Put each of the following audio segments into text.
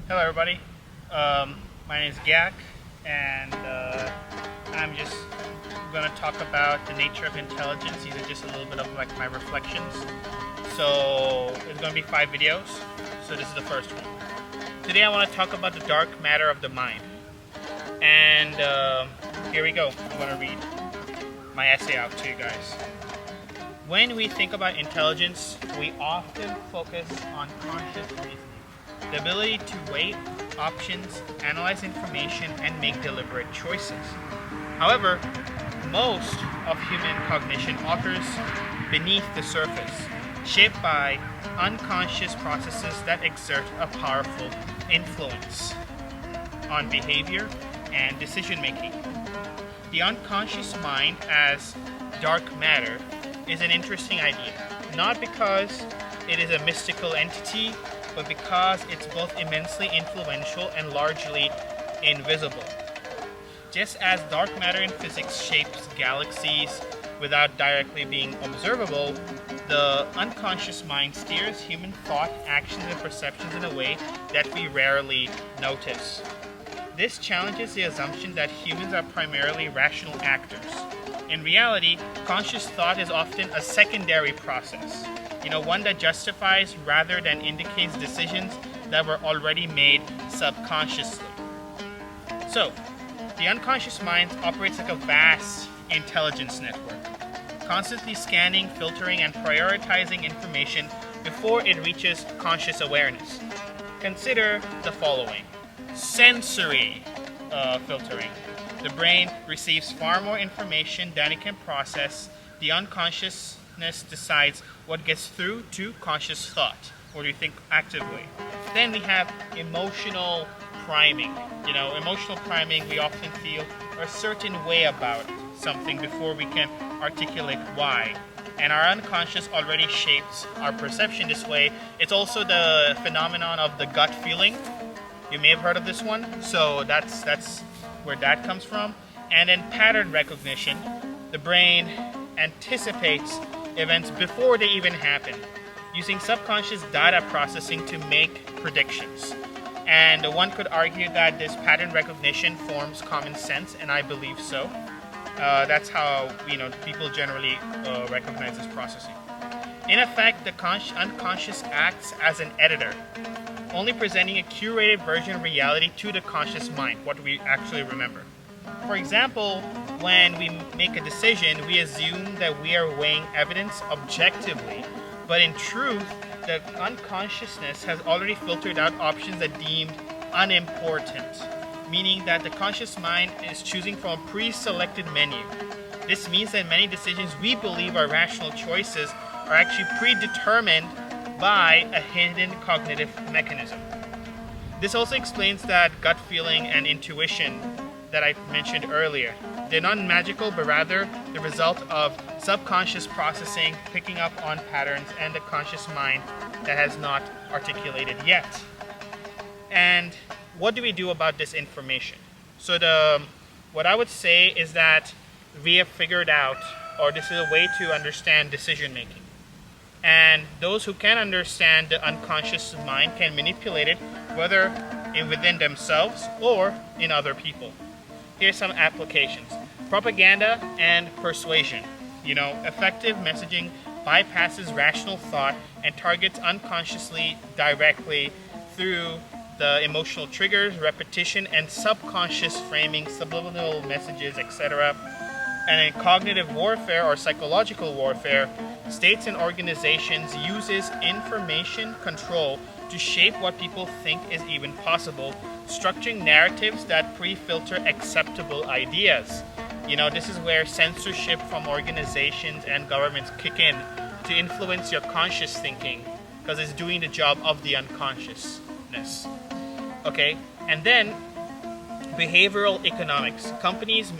Hello everybody, my name is Gak, and I'm just going to talk about the nature of intelligence. These are just a little bit of like my reflections. So it's going to be 5 videos, so this is the first one. Today I want to talk about the dark matter of the mind, and here we go. I'm going to read my essay out to you guys. When we think about intelligence, we often focus on conscious reasoning. The ability to weigh options, analyze information, and make deliberate choices. However, most of human cognition occurs beneath the surface, shaped by unconscious processes that exert a powerful influence on behavior and decision making. The unconscious mind as dark matter is an interesting idea, not because it is a mystical entity, but because it's both immensely influential and largely invisible. Just as dark matter in physics shapes galaxies without directly being observable, the unconscious mind steers human thought, actions, and perceptions in a way that we rarely notice. This challenges the assumption that humans are primarily rational actors. In reality, conscious thought is often a secondary process. One that justifies rather than indicates decisions that were already made subconsciously. So, the unconscious mind operates like a vast intelligence network, constantly scanning, filtering, and prioritizing information before it reaches conscious awareness. Consider the following. Sensory filtering. The brain receives far more information than it can process. The unconsciousness decides what gets through to conscious thought, or do you think actively. Then we have emotional priming. Emotional priming, we often feel a certain way about something before we can articulate why. And our unconscious already shapes our perception this way. It's also the phenomenon of the gut feeling. You may have heard of this one. So that's where that comes from. And then pattern recognition. The brain anticipates events before they even happen, using subconscious data processing to make predictions. And one could argue that this pattern recognition forms common sense, and I believe so. That's how people generally recognize this processing. In effect, the unconscious acts as an editor, only presenting a curated version of reality to the conscious mind, what we actually remember. For example, when we make a decision, we assume that we are weighing evidence objectively, but in truth, the unconsciousness has already filtered out options that deemed unimportant, meaning that the conscious mind is choosing from a pre-selected menu. This means that many decisions we believe are rational choices are actually predetermined by a hidden cognitive mechanism. This also explains that gut feeling and intuition that I mentioned earlier. They're not magical, but rather the result of subconscious processing, picking up on patterns, and the conscious mind that has not articulated yet. And what do we do about this information? So what I would say is that we have figured out, or this is a way to understand decision making. And those who can understand the unconscious mind can manipulate it, whether within themselves or in other people. Here's some applications. Propaganda and persuasion. Effective messaging bypasses rational thought and targets unconsciously directly through the emotional triggers, repetition, and subconscious framing, subliminal messages, etc. And in cognitive warfare or psychological warfare, states and organizations uses information control to shape what people think is even possible, structuring narratives that pre-filter acceptable ideas. This is where censorship from organizations and governments kick in to influence your conscious thinking, because it's doing the job of the unconsciousness. Okay, and then behavioral economics. Companies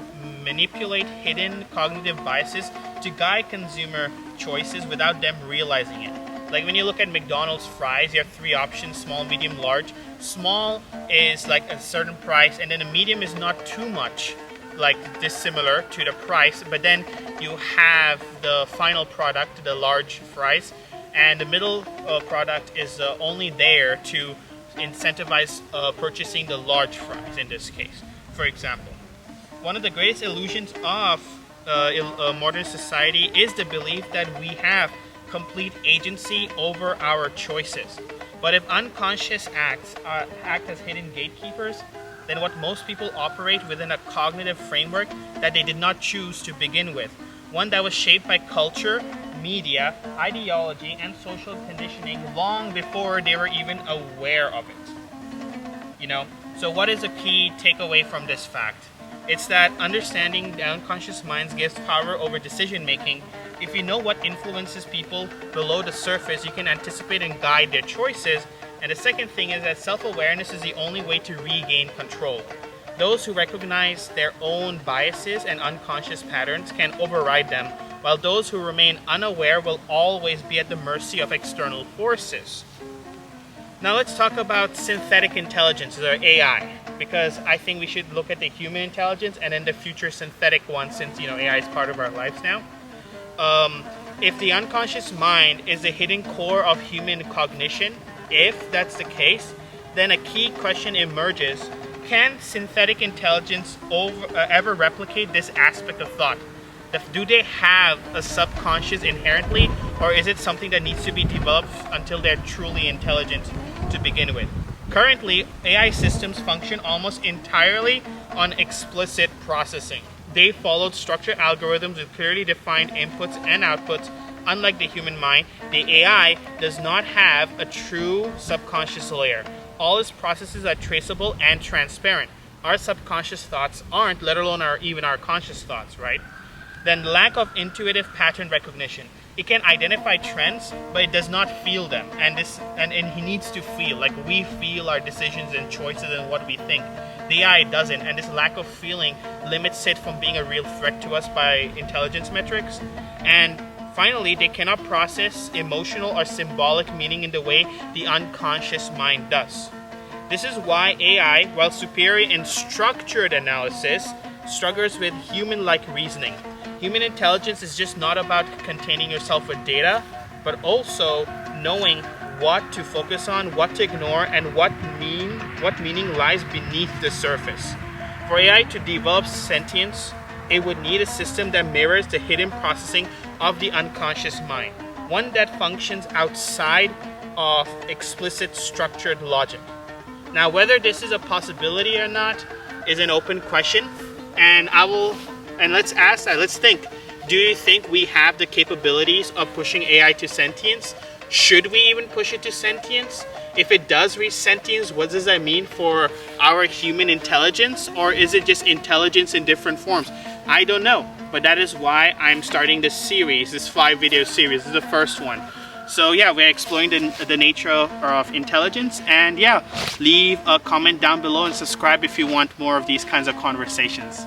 manipulate hidden cognitive biases to guide consumer choices without them realizing it. Like when you look at McDonald's fries, you have 3 options: small, medium, large. Small is like a certain price, and then a medium is not too much like dissimilar to the price, but then you have the final product, the large fries, and the middle product is only there to incentivize purchasing the large fries in this case, for example. One of the greatest illusions of modern society is the belief that we have complete agency over our choices. But if unconscious acts act as hidden gatekeepers, then what most people operate within a cognitive framework that they did not choose to begin with, one that was shaped by culture, media, ideology, and social conditioning long before they were even aware of it. So what is a key takeaway from this fact? It's that understanding the unconscious mind gives power over decision making. If you know what influences people below the surface, you can anticipate and guide their choices. And the second thing is that self-awareness is the only way to regain control. Those who recognize their own biases and unconscious patterns can override them, while those who remain unaware will always be at the mercy of external forces. Now let's talk about synthetic intelligence, or AI, because I think we should look at the human intelligence and then the future synthetic one, since AI is part of our lives now. If the unconscious mind is the hidden core of human cognition, if that's the case, then a key question emerges: can synthetic intelligence ever replicate this aspect of thought? Do they have a subconscious inherently, or is it something that needs to be developed until they're truly intelligent to begin with? Currently, AI systems function almost entirely on explicit processing. They followed structured algorithms with clearly defined inputs and outputs. Unlike the human mind, the AI does not have a true subconscious layer. All its processes are traceable and transparent. Our subconscious thoughts aren't, let alone even our conscious thoughts, right? Then lack of intuitive pattern recognition. It can identify trends, but it does not feel them. And he needs to feel, like we feel our decisions and choices and what we think. The AI doesn't, and this lack of feeling limits it from being a real threat to us by intelligence metrics. And finally, they cannot process emotional or symbolic meaning in the way the unconscious mind does. This is why AI, while superior in structured analysis, struggles with human-like reasoning. Human intelligence is just not about containing yourself with data, but also knowing what to focus on, what to ignore, and what meaning lies beneath the surface. For AI to develop sentience, it would need a system that mirrors the hidden processing of the unconscious mind, one that functions outside of explicit structured logic. Now, whether this is a possibility or not is an open question, and let's think. Do you think we have the capabilities of pushing AI to sentience? Should we even push it to sentience? If it does reach sentience, what does that mean for our human intelligence? Or is it just intelligence in different forms? I don't know, but that is why I'm starting this series, this 5-video series. This is the first one. So yeah, we're exploring the nature of intelligence, and yeah, leave a comment down below and subscribe if you want more of these kinds of conversations.